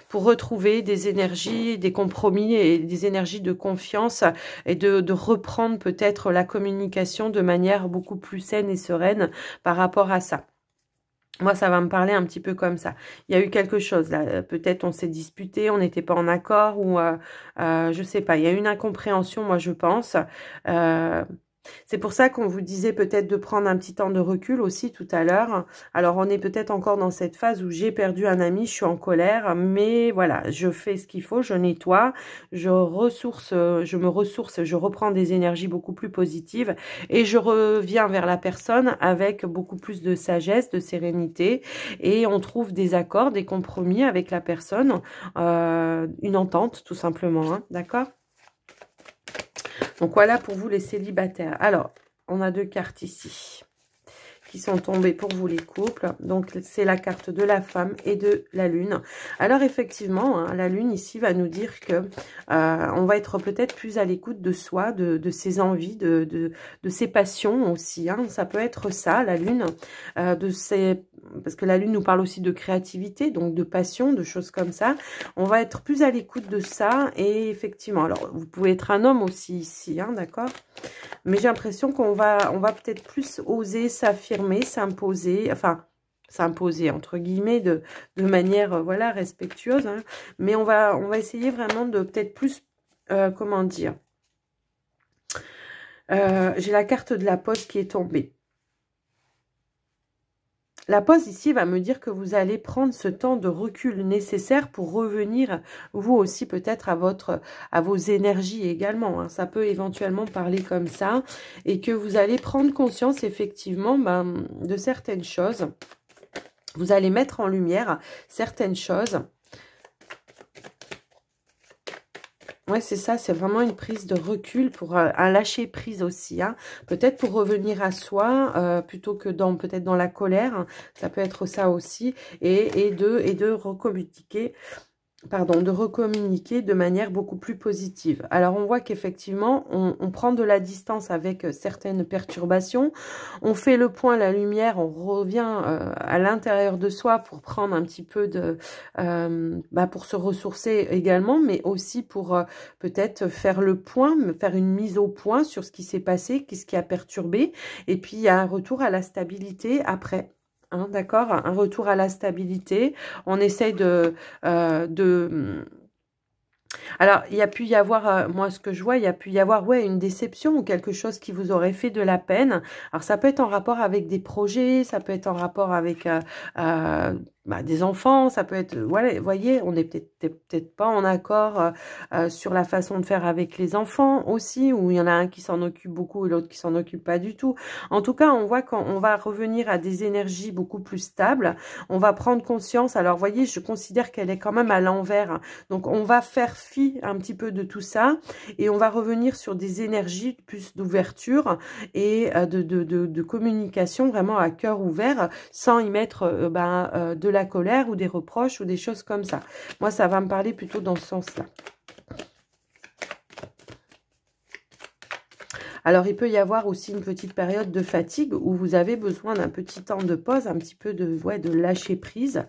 pour retrouver des énergies, des compromis et des énergies de confiance et de reprendre peut-être la communication de manière beaucoup plus saine et sereine par rapport à ça. Moi, ça va me parler un petit peu comme ça. Il y a eu quelque chose là. Peut-être on s'est disputé, on n'était pas en accord ou je sais pas. Il y a eu une incompréhension, moi, je pense. C'est pour ça qu'on vous disait peut-être de prendre un petit temps de recul aussi tout à l'heure. Alors, on est peut-être encore dans cette phase où j'ai perdu un ami, je suis en colère, mais voilà, je fais ce qu'il faut, je nettoie, je me ressource, je reprends des énergies beaucoup plus positives et je reviens vers la personne avec beaucoup plus de sagesse, de sérénité et on trouve des accords, des compromis avec la personne, une entente tout simplement, hein, d'accord ? Donc, voilà pour vous les célibataires. Alors, on a deux cartes ici. qui sont tombées pour vous les couples. Donc c'est la carte de la femme et de la lune. Alors effectivement, hein, la lune ici va nous dire que on va être peut-être plus à l'écoute de soi, de ses envies, de ses passions aussi. Hein. Ça peut être ça, la lune, parce que la lune nous parle aussi de créativité, donc de passion, de choses comme ça. On va être plus à l'écoute de ça et effectivement, alors vous pouvez être un homme aussi ici, hein, d'accord? Mais j'ai l'impression qu'on va peut-être plus oser s'affirmer, s'imposer, enfin s'imposer entre guillemets de manière voilà respectueuse, hein. Mais on va essayer vraiment de peut-être plus, comment dire, j'ai la carte de la pause qui est tombée. La pause ici va me dire que vous allez prendre ce temps de recul nécessaire pour revenir, vous aussi, peut-être à vos énergies également. Hein. Ça peut éventuellement parler comme ça. Et que vous allez prendre conscience, effectivement, de certaines choses. Vous allez mettre en lumière certaines choses. Ouais, c'est ça, c'est vraiment une prise de recul pour un lâcher prise aussi, hein. Peut-être pour revenir à soi, plutôt que peut-être dans la colère, hein. Ça peut être ça aussi, et de recommuniquer. Pardon, de recommuniquer de manière beaucoup plus positive. Alors, on voit qu'effectivement, on prend de la distance avec certaines perturbations. On fait le point, la lumière, on revient à l'intérieur de soi pour prendre un petit peu pour se ressourcer également, mais aussi pour peut-être faire le point, faire une mise au point sur ce qui s'est passé, qu'est-ce qui a perturbé. Et puis, il y a un retour à la stabilité après. Hein, d'accord, un retour à la stabilité. On essaye alors, il y a pu y avoir, moi ce que je vois, il y a pu y avoir une déception ou quelque chose qui vous aurait fait de la peine. Alors, ça peut être en rapport avec des projets, ça peut être en rapport avec des enfants, ça peut être, voilà, vous voyez, on n'est peut-être pas en accord sur la façon de faire avec les enfants aussi, où il y en a un qui s'en occupe beaucoup et l'autre qui s'en occupe pas du tout. En tout cas, on voit qu'on va revenir à des énergies beaucoup plus stables. On va prendre conscience. Alors, vous voyez, je considère qu'elle est quand même à l'envers. Donc, on va faire fi un petit peu de tout ça et on va revenir sur des énergies plus d'ouverture et de communication vraiment à cœur ouvert, sans y mettre de la colère ou des reproches ou des choses comme ça. Moi, ça va me parler plutôt dans ce sens-là. Alors, il peut y avoir aussi une petite période de fatigue où vous avez besoin d'un petit temps de pause, un petit peu de lâcher prise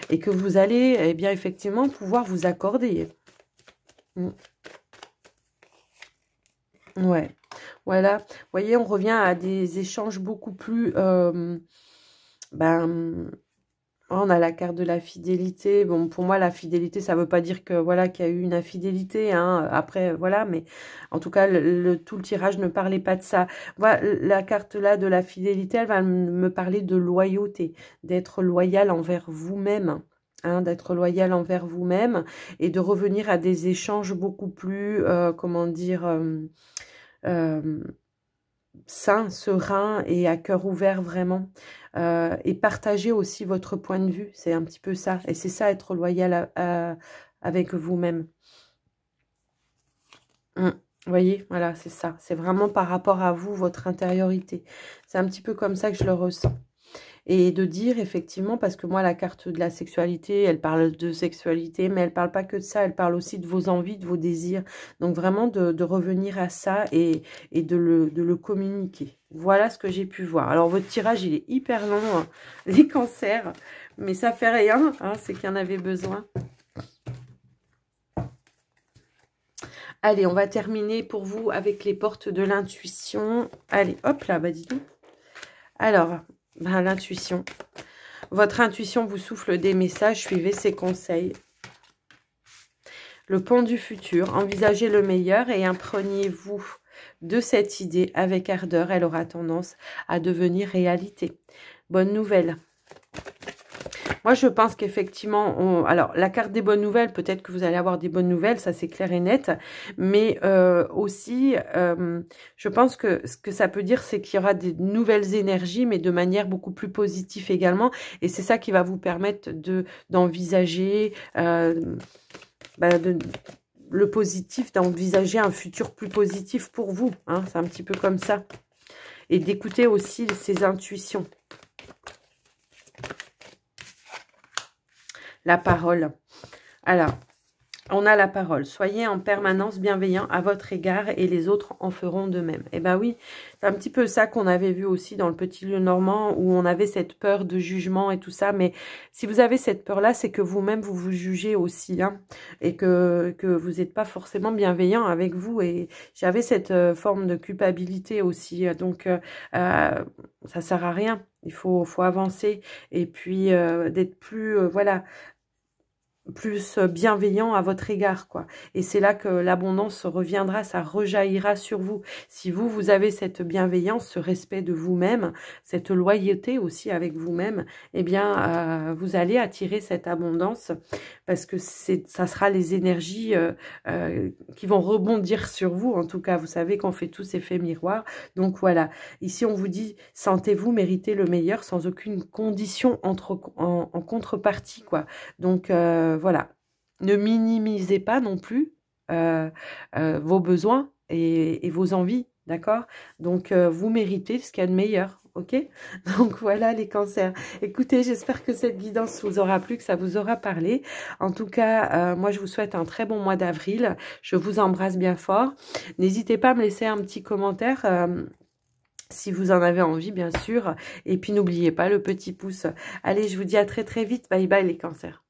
et que vous allez, eh bien, effectivement, pouvoir vous accorder. Ouais, voilà. Vous voyez, on revient à des échanges beaucoup plus... on a la carte de la fidélité. Bon, pour moi, la fidélité, ça veut pas dire que voilà qu'il y a eu une infidélité. Hein. Après, voilà, mais en tout cas, tout le tirage ne parlait pas de ça. Voilà, la carte là de la fidélité, elle va me parler de loyauté, d'être loyal envers vous-même. Hein, d'être loyal envers vous-même et de revenir à des échanges beaucoup plus, comment dire, sain, serein et à cœur ouvert vraiment. Et partager aussi votre point de vue. C'est un petit peu ça. Et c'est ça, être loyal avec vous-même. Vous voyez, voilà, c'est ça. C'est vraiment par rapport à vous, votre intériorité. C'est un petit peu comme ça que je le ressens. Et de dire effectivement, parce que moi la carte de la sexualité, elle parle de sexualité, mais elle parle pas que de ça, elle parle aussi de vos envies, de vos désirs. Donc vraiment de revenir à ça et de le communiquer. Voilà ce que j'ai pu voir. Alors votre tirage, il est hyper long, hein, les cancers, mais ça fait rien, hein, c'est qu'il y en avait besoin. Allez, on va terminer pour vous avec les portes de l'intuition. Allez, hop là, bah dis donc. Alors... l'intuition. Votre intuition vous souffle des messages, suivez ses conseils. Le pont du futur, envisagez le meilleur et imprégnez-vous de cette idée avec ardeur. Elle aura tendance à devenir réalité. Bonne nouvelle. Moi, je pense qu'effectivement, alors la carte des bonnes nouvelles, peut-être que vous allez avoir des bonnes nouvelles, ça c'est clair et net, mais aussi, je pense que ce que ça peut dire, c'est qu'il y aura des nouvelles énergies, mais de manière beaucoup plus positive également, et c'est ça qui va vous permettre d'envisager le positif, d'envisager un futur plus positif pour vous, hein, c'est un petit peu comme ça, et d'écouter aussi ses intuitions. la parole. Alors, on a la parole. Soyez en permanence bienveillant à votre égard et les autres en feront de même. Eh ben oui, c'est un petit peu ça qu'on avait vu aussi dans le Petit Lieu Normand où on avait cette peur de jugement et tout ça. Mais si vous avez cette peur-là, c'est que vous-même, vous vous jugez aussi. Hein, et que vous n'êtes pas forcément bienveillant avec vous. Et j'avais cette forme de culpabilité aussi. Donc, ça sert à rien. Il faut avancer. Et puis, d'être plus... voilà, plus bienveillant à votre égard, quoi. Et c'est là que l'abondance reviendra, ça rejaillira sur vous. Si vous, vous avez cette bienveillance, ce respect de vous-même, cette loyauté aussi avec vous-même, eh bien, vous allez attirer cette abondance parce que ça sera les énergies qui vont rebondir sur vous. En tout cas, vous savez qu'on fait tous effet miroir. Donc voilà, ici on vous dit, sentez-vous mériter le meilleur sans aucune condition en contrepartie, quoi. Donc voilà, ne minimisez pas non plus vos besoins et vos envies, d'accord? Donc vous méritez ce qu'il y a de meilleur, ok? Donc voilà les cancers. Écoutez, j'espère que cette guidance vous aura plu, que ça vous aura parlé. En tout cas, moi je vous souhaite un très bon mois d'avril. Je vous embrasse bien fort. N'hésitez pas à me laisser un petit commentaire. Si vous en avez envie, bien sûr. Et puis, n'oubliez pas le petit pouce. Allez, je vous dis à très très vite. Bye bye les cancers.